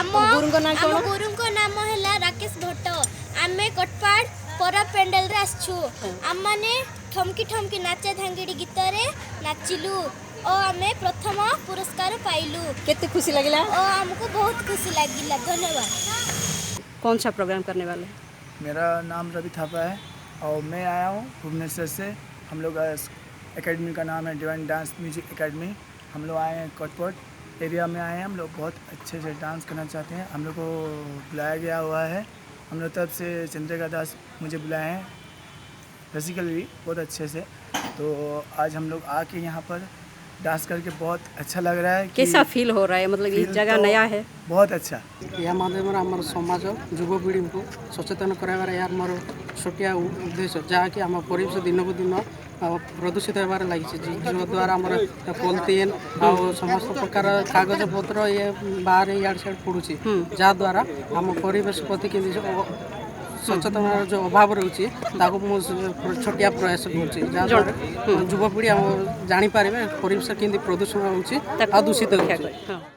गुरुଙ୍କ नाम है राकेश भट्ट। आमे कटपाड़ पर पेंडल रे आछू। आम माने ठमकी ठमकी नाचे धांगीडी गीत रे नाचिलु और आमे प्रथम पुरस्कार पाइलु। कितने खुशी लगिला और हमको बहुत खुशी लगिला। धन्यवाद। कौन सा प्रोग्राम करने वाले? मेरा नाम रवि थापा है और मैं आया हूँ भुवनेश्वर से। हम लोग एकेडमी का नाम है डिवाइन डांस म्यूजिक एकेडमी। हम लोग आए हैं कटपट एरिया में आए हैं। हम लोग बहुत अच्छे से डांस करना चाहते हैं। हम लोग को बुलाया गया हुआ है। हम लोग तरफ से चंद्रिका दास मुझे बुलाए हैं, बेसिकली भी बहुत अच्छे से। तो आज हम लोग आके यहाँ पर डांस करके बहुत अच्छा लग रहा है। कैसा फील हो रहा है? मतलब ये जगह तो नया है। बहुत अच्छा। यह माध्यम आम समाज युवपीढ़ी को सचेतन करार यार मोर छोटिया उद्देश्य जहाँकि आम परिवेश दिन को दिन प्रदूषित होबार लगी द्वारा आम पॉलिथिन आ समस्त प्रकार कागज पत्र ये बाहर इड सियाड़ पड़ुची जहाँद्वारा आम परिवेश प्रति सचेतन जो अभाव रोचे छोटिया प्रयास कर युवपीढ़ी जापर परिवेश केमती प्रदूषण हो दूषित हो।